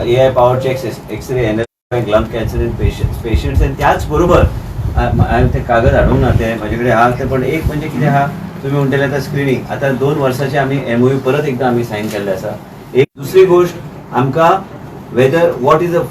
AI powered checks, X-ray, NLP, lung cancer in patients आणि त्याचबरोबर ते कागद हाडूंक ना ते माझ्याकडे हा ते पण एक म्हणजे कितें आहा तुम्ही म्हणटले आता स्क्रीनिंग आता 2 वर्साचे आम्ही MOU परत एकदा आम्ही सायन केल्ले आसा. एक दुसरी गोष्ट आमकां whether what is a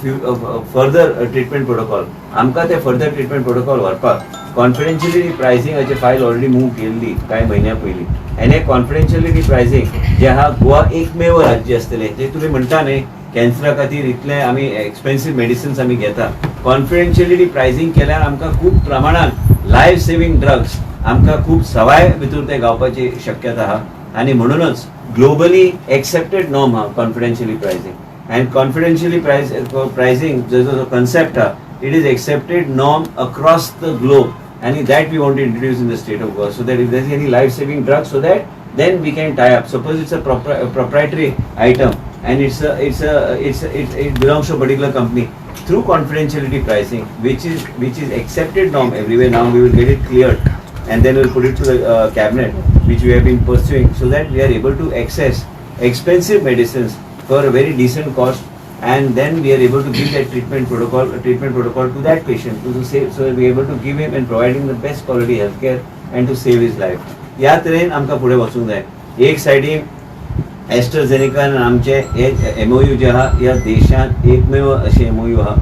further treatment protocol आमकां ते फर्दर ट्रिटमेंट प्रोटोकॉल व्हरपाक कॉन्फिडेन्शियली प्रायसिंगाची फायल ऑलरेडी मूव केल्ली कांय म्हयन्या पयलीं आनी कॉन्फिडेन्शियली प्रायसिंग जे आहा गोवा एकमेव राज्य आसतलें जे तुमी म्हणटा न्ही कॅन्सरा खातीर इतले आमी एक्सपेन्सीव मेडिसिन्स आमी घेता कॉन्फिडेन्शियली प्रायसिंग केल्यार आमकां खूब प्रमाणान लायफ सेविंग ड्रग्स आमकां खूब सवाय भितर ते गावपाची शक्यता आहा आनी म्हणूनच ग्लोबली एक्सेप्टेड नॉर्म आहा confidentially pricing and confidentially pricing जो कन्सेप्ट आहा it is accepted norm across the globe and that we want to introduce in the state of Goa so that if there is any life saving drug so that then we can tie up suppose it's a proprietary item and it belongs to a particular company through confidentiality pricing which is accepted norm everywhere. Now we will get it cleared and then we'll put it to the cabinet which we have been pursuing so that we are able to access expensive medicines for a very decent cost and then we are able to give that treatment protocol to that patient to save so we are able to give him and provide him the best quality healthcare and to save his life. या तरेन आमकां फुडें वचूंक जाय. एक सायडीन एस्ट्राझेनेकान आमचे हे MOU जे आहा ह्या देशांत एकमेव अशें MOU आहा.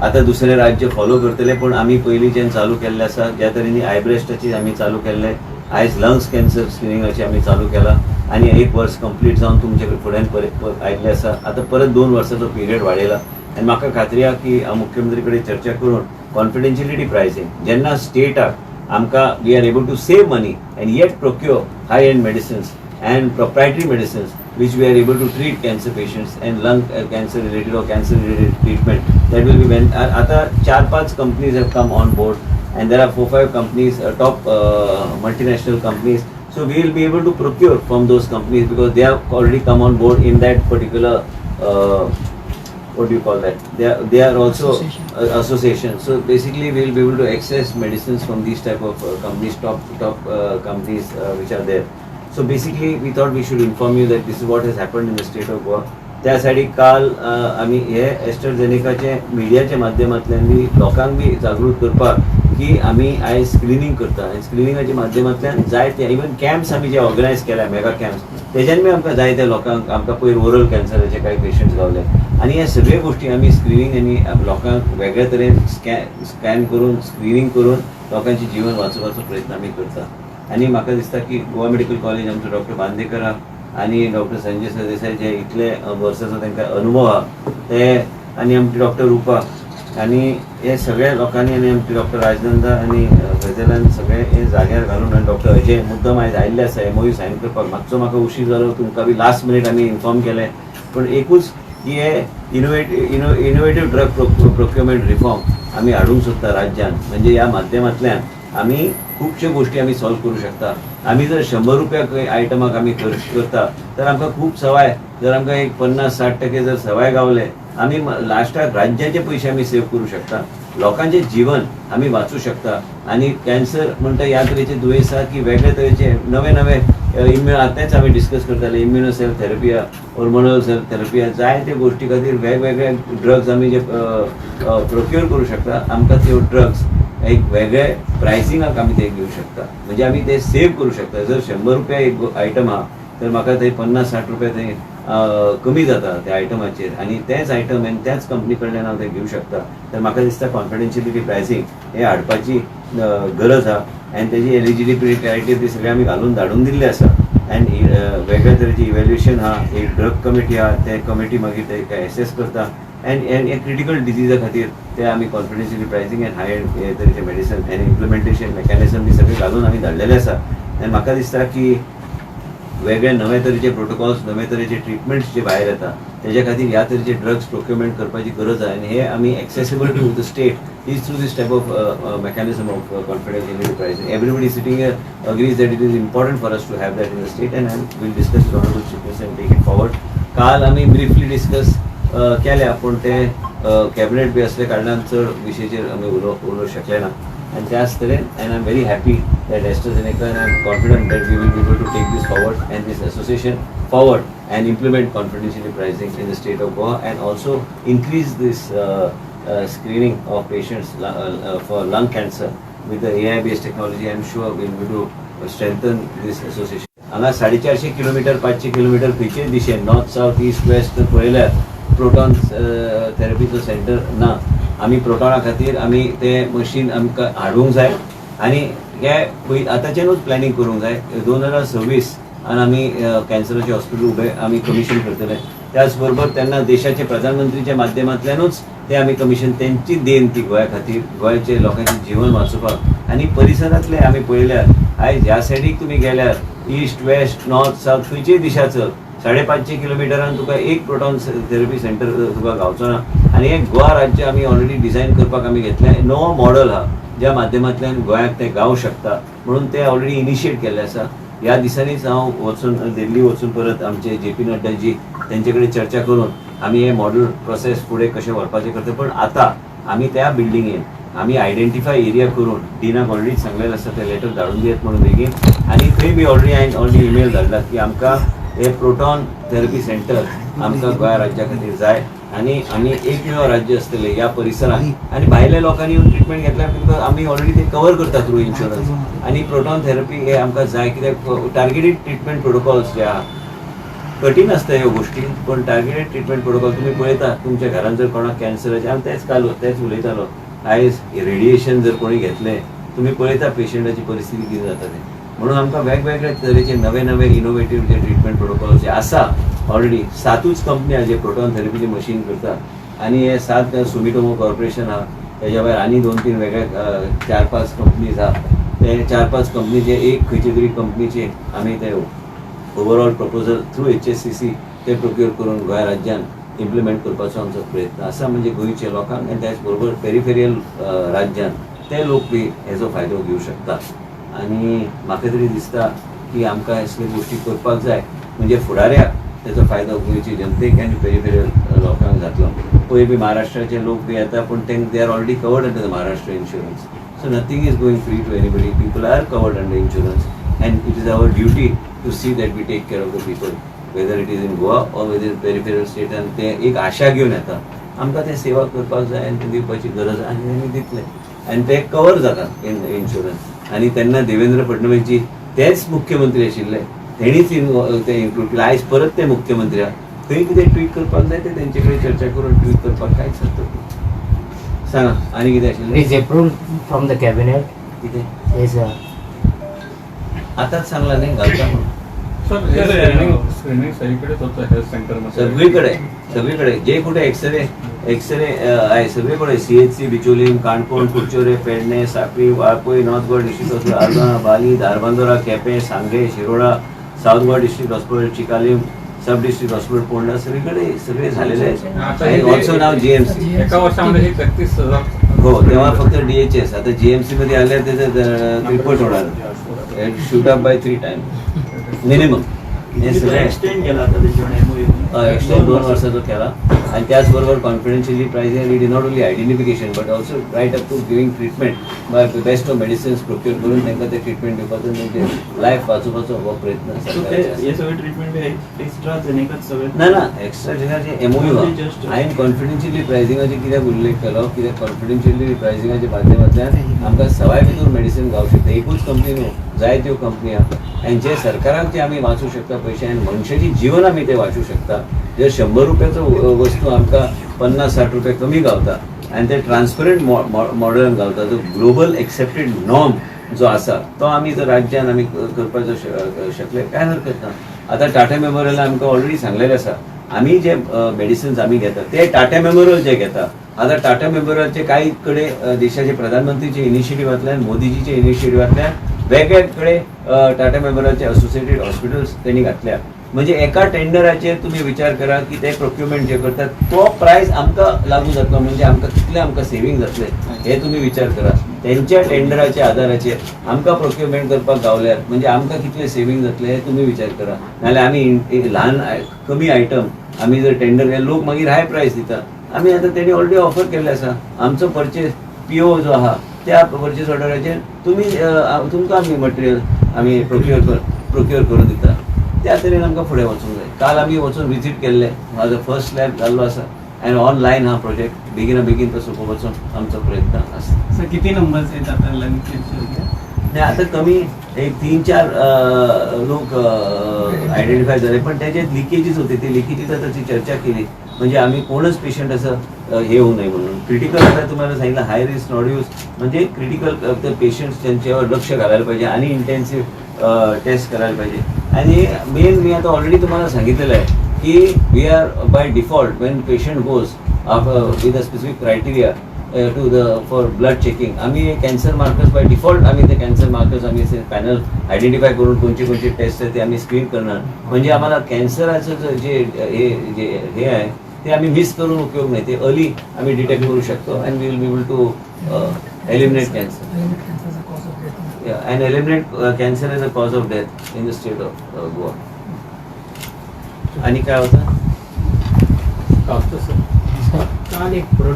आतां दुसरे राज्य फॉलो करतले पण आमी पयलींच्यान चालू केल्ले आसा ज्या तरेन आयब्रेस्टाची आमी चालू केल्ले आयज लंग्स कॅन्सर स्क्रिनिंगाची आमी चालू केला आणि 1 वर्स कंप्लीट जावन तुमचे फुड्यान परत आयिल्ले आसा. आतां परत 2 वर्साचो पिरियड वाडयला आनी म्हाका खात्री आहा की मुख्यमंत्री कडेन चर्चा करून कॉन्फिडेन्शियलिटी प्रायसिंग जेन्ना स्टेटाक आमकां we are able to save money and yet procure high end medicines and proprietary medicines which we are able to treat cancer patients and lung cancer related or cancer related treatment that will be when ata 4-5 companies have come on board and there are 4-5 companies top multinational companies so we will be able to procure from those companies because they have already come on board in that particular what do you call that they are also association so basically we will be able to access medicines from these type of companies top companies which are there. So basically we thought we should inform you that this is what has happened in the state of Goa. त्यासाठी काल आम्ही हे एस्ट्राझेनेकाचे मिडियाच्या माध्यमांतल्यान बी लोकांक बी जागृत करपाक की आमी आयज स्क्रिनींग करता आनी स्क्रिनिंगाच्या माध्यमांतल्यान जायते इवन कॅम्प्स आमी जे ऑर्गनायज केल्या मेगा कॅम्प्स तेज्यान बी आमकां जायत्या लोकांक आमकां पयर ओरल कॅन्सराचे कांय पेशंट्स गावले आनी हे सगळे गोश्टी आमी स्क्रिनींग आनी लोकांक वेगळे तरेन स्कॅन करून स्क्रिनींग करून लोकांचे जीवन वाचोवपाचो प्रयत्न आमी करता. आनी म्हाका दिसता की गोवा मेडिकल कॉलेज आमचो डॉक्टर बांदेकर आहा आनी डॉक्टर संजय सरदेसाय जे इतले वर्साचो तांकां अनुभव आहा ते आनी आमची डॉक्टर रुपा आनी हे सगळ्या लोकांनी आनी आमचे डॉक्टर राजनंदा आनी फैजलान सगळे हे जाग्यार घालून आनी डॉक्टर अजय मुद्दम आयज आयिल्ले आसा MOU सायन करपाक मातसो म्हाका उशीर जालो तुमकां बी लास्ट मिनीट आमी इन्फॉर्म केलें पूण एकूच की हे इनोवेटीव ड्रग प्रोक्युरमेंट रिफॉर्म आमी हाडूंक सोदता राज्यान म्हणजे ह्या माध्यमांतल्यान आमी खुबश्यो गोश्टी आमी सॉल्व करूं शकता. आमी जर 100 रुपया खंय आयटमाक आमी खर्च करता तर आमकां खूब सवाय जर आमकां एक 50-60% जर सवाय गावले आमी लास्टाक राज्याचे पयशे आमी सेव करूं शकता लोकांचे जीवन आमी वाचूं शकता आनी कॅन्सर म्हणटा ह्या तरेचे दुयेंस आहा की वेगळे तरेचे नवे आतांच आमी डिस्कस करताले इम्युनोसेल थेरपी हॉर्मोनल सेल थेरपी जायते गोश्टी खातीर वेगवेगळे ड्रग्स आमी जे प्रोक्यूर करूं शकता आमकां त्यो ड्रग्स एक वेगळे प्रायसिंगाक आमी ते घेवं शकता म्हणजे आमी ते सेव करूं शकता. जर 100 रुपया एक आयटम आहा तर म्हाका थंय 50-60 रुपया थंय कमी जाता त्या आयटमाचेर आनी तेच आयटम आनी त्याच कंपनी कडल्यान हांव ते घेवं शकता तर म्हाका दिसता कॉन्फिडेन्शियलिटी प्रायसींग हे हाडपाची गरज आहा आनी तेजी एलिजिबिलिटी क्रायटेरिया ती सगळे आमी घालून धाडून दिल्ले आसा आनी वेगळ्या तरेची इव्हॅल्युएशन आहा एक ड्रग कमिटी आहा ते कमिटी मागीर ते एसेस करता and critical disease खातीर ते आमी कॉन्फिडेन्शियली प्रायसिंग एंड हाय हे तरेचे मेडिसन एंड इम्प्लिमेंटेशन मेकॅनिझम बी सगळे घालून आमी धाडलेले आसा आनी म्हाका दिसता की वेगळे नवे तरेचे प्रोटोकॉल्स नवे तरेचे ट्रिटमेंट्स जे भायर येता तेज्या खातीर ह्या तरेचे ड्रग्स प्रोक्युरमेंट करपाची गरज आहा आनी हे आमी accessible to the state is through this type of mechanism of confidentiality pricing everybody sitting here agrees that it is important for us to have that in the state and will discuss with honourable chief minister and take it forward. काल आमी briefly discuss केल्या पूण ते cabinet बी असल्या कारणान चड विशयाचेर आमी उलोवंक शकले ना आनी त्याच तरेन and I am very happy that AstraZeneca and I am confident that we will be able to take this forward and this association forward and implement confidentially pricing in the state of Goa, and also increase this screening of patients for lung cancer with the AI based technology. I am sure we will do strengthen this association. हांगा 450 kilometre 500 kilometre खंयचेय दिशेन north south east west जर पळयल्यार proton थेरपीचो centre ना. आमी प्रोटॉना खातीर आमी ते मशीन आमकां हाडूंक जाय आनी हे आतांच्यानूच प्लॅनिंग करूंक जाय. 2026 आनी आमी कॅन्सराचे हॉस्पिटल उबे आमी कमिशन करतले. त्याच बरोबर तेन्ना देशाचे प्रधानमंत्रीच्या माध्यमांतल्यानूच ते आमी कमिशन तेंची देण ती गोंया खातीर गोंयचे लोकांचें जीवन वाचोवपाक. आनी परिसरांतले आमी पळयल्यार आयज ह्या सायडीक तुमी गेल्यार ईस्ट वेस्ट नॉर्थ साउथ खंयचेय दिशा चल 550 किलोमिटरान तुका एक प्रोटॉन थेरपी सेंटर तुका गावचो ना. आनी हे गोवा राज्य आमी ऑलरेडी डिझायन करपाक आमी घेतलें. नवो मॉडल हा ज्या माध्यमांतल्यान गोंयाक ते गावं शकता म्हणून ते ऑलरेडी इनिशिएट केल्ले आसा. ह्या दिसांनीच हांव वचून दिल्ली वचून परत आमचे JP नड्डाजी तेंचे कडेन चर्चा करून आमी हे मॉडल प्रोसेस फुडें कशें व्हरपाचें करता. पण आतां आमी त्या बिल्डिंगेन आमी आयडेंटिफाय एरिया करून डिनाक ऑलरेडी सांगलेलें आसा ते लेटर धाडून दियात म्हणून बेगीन. आनी थंय बी हांवें ऑलरेडी ईमेल धाडलात की आमकां हे प्रोटॉन थेरपी सेंटर आमकां गोंया राज्या खातीर जाय. आनी आमी एकमेव राज्य आसतले ह्या परिसरांत आनी भायल्या लोकांनी येवन ट्रिटमेंट घेतल्यार तुमकां आमी ऑलरेडी ते कवर करता थ्रू इन्शुरन्स. आनी प्रोटॉन थेरपी हे आमकां जाय कित्याक टार्गेटेड ट्रिटमेंट प्रोटोकॉल्स जे आहा कठीण आसता ह्यो गोश्टी. पण टार्गेटेड ट्रिटमेंट प्रोटोकॉल तुमी पळयता तुमच्या घरान जर कोणाक कॅन्सराचे आमी तेच उलयतालो आयज रेडिएशन जर कोणी घेतलें तुमी पळयता पेशंटाची परिस्थिती कितें जाता तें. म्हणून आमकां वेगवेगळ्या तरेचे नवे इनोवेटीव जे ट्रिटमेंट प्रोटोकॉल जे आसा ऑलरेडी 7च कंपनी जे प्रोटॉन थेरपीचे मशीन करता. आनी हे 7 सुमिटोमो कॉर्पोरेशन आहा तेज्या भायर आनी 2-3 वेगळ्या 4-5 कंपनीज आहा. ते 4-5 कंपनीचे एक खंयचे तरी कंपनीचे आमी ते ओवरऑल प्रपोजल थ्रू HSCC ते प्रोक्युअर करून गोंया राज्यान इम्प्लिमेंट करपाचो आमचो प्रयत्न आसा. म्हणजे गोंयचे लोकांक आनी त्याच बरोबर पेरिफेरियल राज्यान ते लोक बी हेजो फायदो घेवं शकता. आनी म्हाका तरी दिसता की आमकां असल्यो गोश्टी करपाक जाय म्हणजे फुडाऱ्याक तेजो फायदो गोंयची जनतेक आनी पेरिफेरियल लोकांक जातलो. पळय बी महाराष्ट्राचे लोक बी येता पण they are already covered under the Maharashtra insurance. So nothing is going free to anybody. People are covered under insurance and it is our duty to see that we take care of the people whether it is in Goa or whether peripheral state. and ते एक आशा घेवन येता आमकां ते सेवा करपाक जाय आनी ते दिवपाची गरज आनी आमी दितले आनी ते कवर जाता इन इन्शुरन्स. आनी तेन्ना देवेंद्र फडणवीसजी तेच मुख्यमंत्री आशिल्ले तेणीच ते इन्क्लूड केले. आयज परत ते मुख्यमंत्री आहा खंय कितें ट्वीट करपाक जाय ते तेंचे कडेन चर्चा करून ट्वीट करपाक कांयच हरकत. सांगा आनी कितें आशिल्लें. Is approved from the cabinet. कितें Is आताच सांगला नाही घालता म्हणून. स्क्रीनिंग सगळीकडेच होतं हेल्थ सेंटर सगळीकडे जे कुठे एक्सरे आहे सगळीकडे CHC बिचोलीम काणकोण कुडचोरे पेडणे साक्री Valpoi north Goa district hospital आर्गां Balli Dharbandora Quepem Sanguem Shiroda south Goa district hospital Chicalim sub district hospital Ponda सगळे झालेले आहेत. ऑल्सो नाव GMC. एका वर्षामध्ये 33,000. हो तेव्हा फक्त DHS. आता GMC मध्ये आल्यावर त्याचं रिपोर्ट होणार shoot up by 3 times minimum. हे सगळं एक्सटेंड केला आता त्याच्यामुळे एक्सटेंड 2 वर्षाचो केला. आणि त्याचबरोबर confidentially pricing it is not only identification but also right up to giving treatment by best of medicines procure करून तांकां ते ट्रिटमेंट दिवपाचो म्हणजे लायफ वाचोवपाचो हो प्रयत्न हे सगळे ट्रीटमेंट एक्स्ट्रा जेनेकाच सगळे ना एक्स्ट्रा जेनाचे MOU हांवें कॉन्फिडेन्शियली प्रायसिंगाचे कित्याक उल्लेख केलो कित्याक कॉन्फिडेन्शियली प्रायसिंगाच्या माध्यमांतल्यान आमकां सवाय भितर मेडिसीन गावंक शकता. एकूच कंपनी न्हू जायत्यो कंपनी आहा आनी जे सरकाराक जे आमी वाचूं शकता पयशे आनी मनशाची जीवन आमी ते वाचूं शकता. जर 100 रुपयाचो वस्तू आमकां 50-60 रुपया कमी गावता आनी ते ट्रान्सपरंट मॉडलान गावता जो ग्लोबल एक्सेप्टेड नॉर्म जो आसा तो आमी जर राज्यान आमी करपाचो शकले काय हरकत ना. आतां टाटा मेमोरियल आमकां ऑलरेडी सांगलेलें आसा आमी जे मेडिसिन्स आमी घेता ते टाटा मेमोरियल जे घेता. आतां टाटा मेमोरियलचे काही कडेन देशाचे प्रधानमंत्रीचे इनिशिएटिव्हांतल्यान मोदीजीचे इनिशिएटिव्हांतल्यान वेगळे कडेन टाटा मेमोरियलचे असोसिएटेड हॉस्पिटल्स त्यांनी घातल्या. म्हणजे एका टेंडराचेर तुम्ही विचार करा की ते प्रोक्युरमेंट जे करतात तो प्रायस आमकां लागू जातलो म्हणजे आमकां कितले आमकां सेविंग जातले हे तुम्ही विचार करा. त्यांच्या टेंडराच्या आधाराचेर आमकां प्रोक्युरमेंट करपाक गावल्यार म्हणजे आमकां कितले सेविंग जातले हे तुम्ही विचार करा. नाजाल्यार आमी ल्हान कमी आयटम आमी जर टेंडर लोक मागीर हाय प्रायस दिता. आमी आतां तेणी ऑलरेडी ऑफर केल्ले आसा आमचो परचेस PO जो आहा त्या परचेस ऑर्डराचेर तुमकां आमी मटेरियल आमी प्रोक्युअर करून दिता. त्या तरेन आमकां फुडें वचूंक जाय. काल आमी वचून विजीट केल्ले, म्हाजो फर्स्ट स्लॅब जाल्लो आसा आनी ऑनलायन हा प्रोजेक्ट बेगीन तो सोंपोवपाचो आमचो प्रयत्न आसा. सर किती नंबर्स आहेत आता लंच कॅन्सरचे? नाही, आता कमी एक 3-4 लोक आयडेंटिफाय झाले, पण त्याच्यात लिकेजीस होते. ते लिकेजीचा त्याची चर्चा केली, म्हणजे आम्ही कोणच पेशंट असं हे होऊ नये म्हणून. क्रिटिकल आता तुम्हाला सांगितलं हाय रिस्क नॉड्यूल्स म्हणजे क्रिटिकल पेशंट्स त्यांच्यावर लक्ष घालायला पाहिजे आणि इंटेन्सिव्ह टेस्ट करायला पाहिजे. आणि मेन मी आता ऑलरेडी तुम्हाला सांगितलेलं आहे की we are by default when patient goes with a specific criteria to for blood checking, आम्ही कॅन्सर मार्कर्स बाय डिफॉल्ट आम्ही ते कॅन्सर मार्कर्स आम्ही पॅनल आयडेंटिफाय करून कोणते टेस्ट आहे ते आम्ही स्क्रीन करणार. म्हणजे आम्हाला कॅन्सराचं जे आहे ते आम्ही मिस करून उपयोग नाही, ते अर्ली आम्ही डिटेक्ट करू शकतो and we will be able to eliminate cancer and eliminate cancer as a cause of death in the state of Goa. आणि काय होतं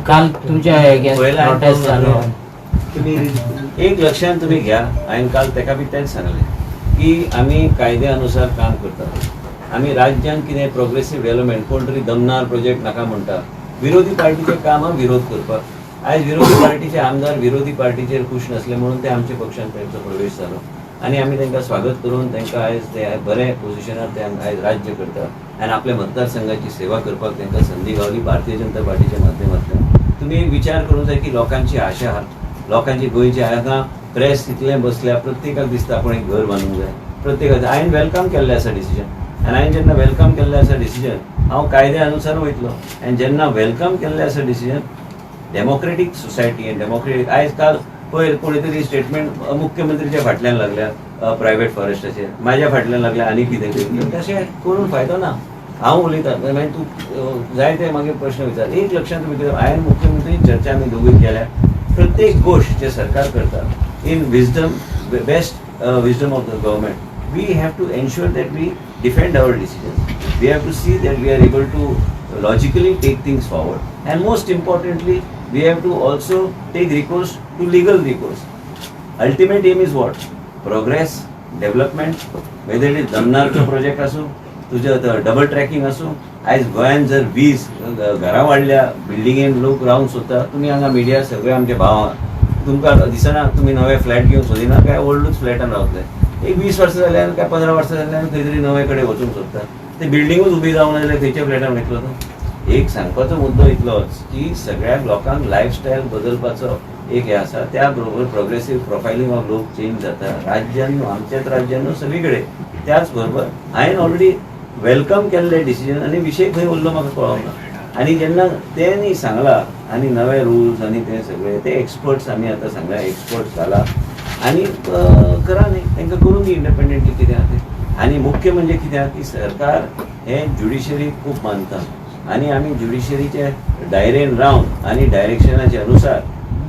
काल तुमच्या पहिला प्रोटेस्ट झालो. तुम्ही एक लक्षात तुम्ही घ्या. आणि काल तेका बी तेच सांगले की आम्ही कायद्यानुसार काम करतात. आम्ही राज्यात कितें प्रोग्रेसिव्ह डेव्हलपमेंट कोण तरी दमनार प्रोजेक्ट नाका म्हणटा, विरोधी पार्टीचे काम हा विरोध करपाक. आयज विरोधी पार्टीचे आमदार विरोधी पार्टीचेर खुश नसले म्हणून ते आमच्या पक्षान त्यांचो प्रवेश जालो आणि आम्ही त्यांना स्वागत करून त्यांना आयज ते बरे पोझिशनार ते आयज राज्य करतात आणि आपल्या मतदारसंघाची सेवा करपाक त्यांना संधी गावली भारतीय जनता पार्टीच्या माध्यमांतल्यान. तुम्ही विचार करूंक जाय की लोकांची आशा आहा, लोकांची गोंयची हांगा प्रेस इतले बसल्या, प्रत्येकाक दिसता आपण एक घर बांदूंक जाय. प्रत्येकाचें हांवें वेलकम केल्लें आसा डिसिजन आनी हांवें जेन्ना वेलकम केल्लें आसा डिसिजन हांव कायद्या अनुसार वयतलो. आनी जेन्ना वेलकम केल्लें आसा डिसिजन डेमोक्रेटीक सोसायटी आनी डेमोक्रेटीक आयज काल पयर कोणी तरी स्टेटमेंट मुख्यमंत्रीच्या फाटल्यान लागल्या प्रायव्हेट फॉरेस्टाचेर, म्हाज्या फाटल्यान लागल्या आनी कितें तरी, तशें करून फायदो ना. हांव उलयतां मागीर तूं जाय ते मागीर प्रश्न विचार. एक लक्षात तुमी कितें हांवें मुख्यमंत्री चर्चा आमी दोगूय केल्या. प्रत्येक गोष्ट जे सरकार करता in wisdom best wisdom of the government we have to ensure that we defend our decisions. We have to see that we are able to logically take things forward, and most importantly we have to also take recourse to legal recourse. Ultimate aim is what? Progress, development, whether it is दमनारचो project असो, तुझं double tracking असो. आयज गोंयांत जर 20 घरां वाडल्या, बिल्डिंगेन लोक रावंक सोदता. तुम्ही हांगा मिडिया सगळे आमचे भाव आहात, तुमकां दिसना तुम्ही नवे फ्लॅट घेवंक सोदिना काय ओल्डूच फ्लॅटान रावतले. एक 20 वर्सां जाल्यार काय 15 वर्सां जाल्यार खंय तरी नवे कडेन वचूंक सोदता. ते बिल्डिंगूच उबी जावना जाल्यार खंयच्या फ्लॅटान वयतलो तो. एक सांगपाचो मुद्दो इतलोच की सगळ्या लोकांक लायफस्टायल बदलपाचो एक हे आसा. त्या बरोबर प्रोग्रेसिव्ह प्रोफायलिंग ऑफ लोक चेंज जाता राज्यान, आमच्याच राज्यान सगळी कडेन. त्याच बरोबर हांवें ऑलरेडी वेलकम केल्ले डिसिजन आनी विशय खंय उरलो म्हाका कळोंक ना. आनी जेन्ना तेणी सांगला आनी नवे रुल्स आनी ते सगळे ते एक्सपर्ट्स आमी आतां सांगला एक्सपर्ट्स घाला आनी करा न्ही तांकां करून दी इंडिपेंडंटली कितें आहा तें. आनी मुख्य म्हणजे कितें आहा की सरकार हें ज्युडिशरी खूब मानता आनी आमी ज्युडिशरीचे डायरेन रावन आनी डायरेक्शनाचे अनुसार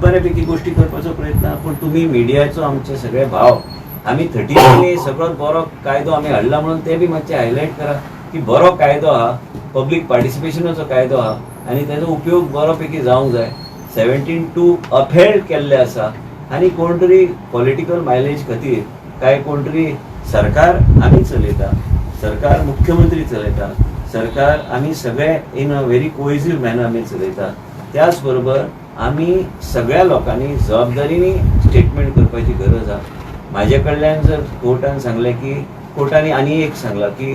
बऱ्यापैकी गोष्टी करपाचो प्रयत्न. पूण तुमी मिडियाचो आमचे सगळे भाव आमी 30 सगळोच बरो कायदो आमी हाडला म्हणून ते बी मातशें हायलायट करा की बरो कायदो आहा, पब्लीक पार्टिसिपेशनाचो कायदो आहा आनी तेजो उपयोग बरोपैकी जावंक जाय. 17(2) अपहेल्ड केल्ले आसा आनी कोण तरी पॉलिटिकल मायलेज खातीर काय कोण तरी सरकार आमी चलयता, सरकार मुख्यमंत्री चलयता, सरकार आमी सगळे in a very cohesive manner आमी चलयता. त्याच बरोबर आमी सगळ्या लोकांनी जबाबदारीनी स्टेटमेंट करपाची गरज आहा. म्हाजे कडल्यान जर कोर्टान सांगलें की कोर्टानी आनी एक सांगलां की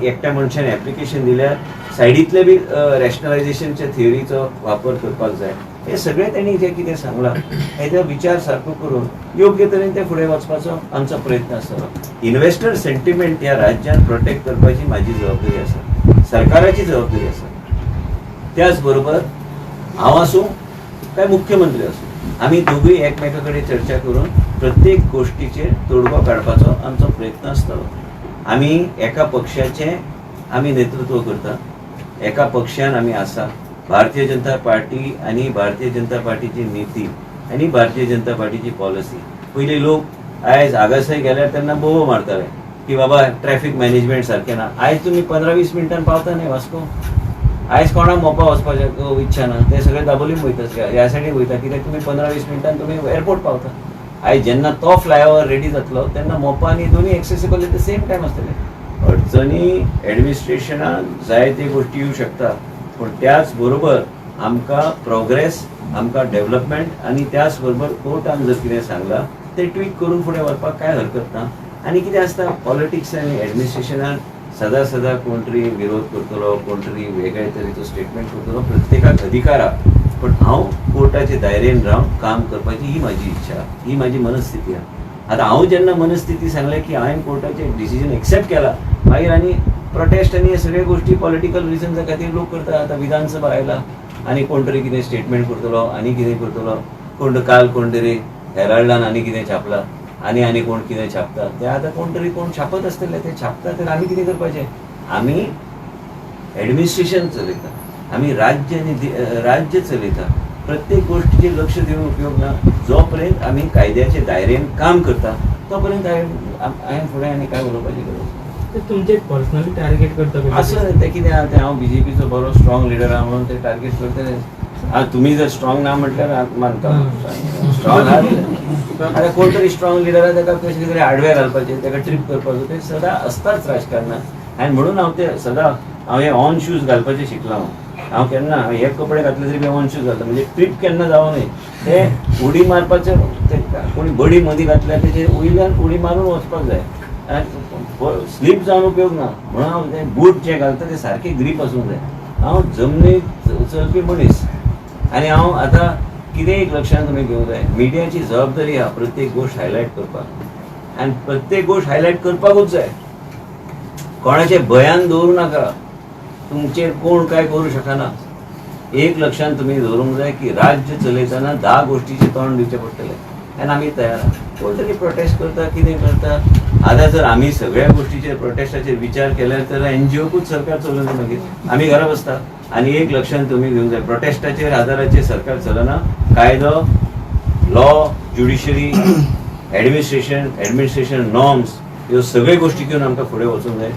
एकट्या मनशान एप्लिकेशन दिल्यार सायडीतले बी रॅशनलायझेशनच्या थिअरीचो वापर करपाक जाय. हे सगळे त्यांनी जे कितें सांगलां हेजो विचार सारको करून योग्य तरेन ते फुडें वचपाचो आमचो प्रयत्न आसतलो. इन्व्हेस्टर सेंटिमेंट ह्या राज्यात प्रोटेक्ट करपाची म्हाजी जबाबदारी आसा, सरकाराची जबाबदारी आसा. त्याच बरोबर हांव आसूं काय मुख्यमंत्री आसूं आमी दोगूय एकमेका कडेन चर्चा करून प्रत्येक गोष्टीचेर तोडगो काडपाचो आमचो प्रयत्न आसतलो. आमी एका पक्षाचें आमी नेतृत्व करता, एका पक्षान आमी आसा. भारतीय जनता पार्टी आनी भारतीय जनता पार्टीची नीती आनी भारतीय जनता पार्टीची पॉलिसी. पयलीं लोक आयज आगासाय गेल्यार तेन्ना बोबो मारताले की बाबा ट्रॅफिक मॅनेजमेंट सारकें ना. आयज तुमी 15-20 मिनटान पावता न्ही वास्को. आयज कोणाक मोपा वचपाचें इच्छा ना, ते सगळे दाबोलीम वयता, ह्या सायडीक वयता कित्याक तुमी 15-20 मिनटान तुमी एअरपोर्ट पावता. आयज जेन्ना तो फ्लायओव्हर रेडी जातलो तेन्ना मोपा आनी दोनूय accessible at the same time आसतले. अडचणी ऍडमिनिस्ट्रेशनान जायते गोष्टी येऊ शकता, पण त्याच बरोबर आमकां प्रोग्रेस, आमकां डेव्हलपमेंट आनी त्याच बरोबर कोर्टान जर कितें सांगलां ते ट्वीट करून फुडें व्हरपाक काय हरकत ना. आनी कितें आसता पॉलिटिक्स आनी ऍडमिनिस्ट्रेशनान सदां कोण तरी विरोध करतलो, कोण तरी वेगळे तरेचो स्टेटमेंट करतलो, प्रत्येकाक अधिकार आहा. पण हांव कोर्टाचे दायरेन रावन काम करपाची ही म्हाजी इच्छा, ही म्हाजी मनस्थिती आहा. आतां हांव जेन्ना मनस्थिती सांगलें की हांवें कोर्टाचें डिसिजन एक्सेप्ट केला, मागीर आनी प्रोटेस्ट आनी हे सगळे गोष्टी पॉलिटिकल रिजन्सा खातीर लोक करता. आतां विधानसभा आयला आनी कोण तरी कितें स्टेटमेंट करतलो, आनी कितें करतलो, काल कोण तरी हेराल्डान आनी कितें छापला, आनी कोण कितें छापता, ते आतां कोण तरी कोण छापत आसतले, ते छापता तर आमी कितें करपाचें. आमी ऍडमिनिस्ट्रेशन चलयता, आमी राज्य चलयता. प्रत्येक गोष्टीचेर लक्ष दिवन उपयोग ना. जो पर्यंत आमी कायद्याचे दायरेन काम करता तो पर्यंत हांवें फुडें आनी काय उलोवपाची गरज ना. ते तुमचे पर्सनली टार्गेट करता असं ते कितें आहा तें हांव बीजेपीचो बरो स्ट्रॉंग लिडर आहा म्हणून ते टार्गेट करतले. तुमी जर स्ट्रॉंग ना म्हटल्यार मानता. स्ट्रॉंग आहा आतां कोण तरी स्ट्रॉंग लिडर आहा ताका कशें कितें आडवे घालपाचें, ताका ट्रीप करपाचो, ते सदां असताच राजकारणांत. आनी म्हणून हांव ते सदां हे ऑन शूज घालपाचें शिकलां. हांव केन्ना हे कपडे घातले तरी ऑन शूज घालता, म्हणजे ट्रीप केन्ना जावं न्हय. ते उडी मारपाचें, कोणी बडी मदीं घातल्या तेजे वयल्यान उडी मारून वचपाक जाय. स्लीप जावन उपयोग ना. म्हणून हांव ते बूट जे घालता ते सारके ग्रीप आसूंक जाय. हांव जमनीक चलपी मनीस आनी हांव आतां कितें एक लक्षांत तुमी घेवंक जाय, मिडियाची जबाबदारी आहा प्रत्येक गोश्ट हायलायट करपाक, आनी प्रत्येक गोश्ट हायलायट करपाकूच जाय. कोणाचें भयान दवरूं नाका, तुमचेर कोण काय करूं शकना. एक लक्षांत तुमी दवरूंक जाय की राज्य चलयतना 10 गोश्टीचें तोंड दिवचें पडटलें आनी आमी तयार आहा. कोण तरी प्रोटेस्ट करता, कितें करता. आतां जर आमी सगळ्या गोश्टीचेर प्रोटेस्टाचेर विचार केल्यार तर एनजीओकूच सरकार चलना. मागीर आमी घरा बसता. आनी एक लक्षांत तुमी घेवंक जाय, प्रोटेस्टाचेर आदाराचेर सरकार चलना. कायदो, लॉ, ज्युडिशरी, ऍडमिनिस्ट्रेशन नॉर्म्स ह्यो सगळ्यो गोश्टी घेवन आमकां फुडें वचूंक जाय.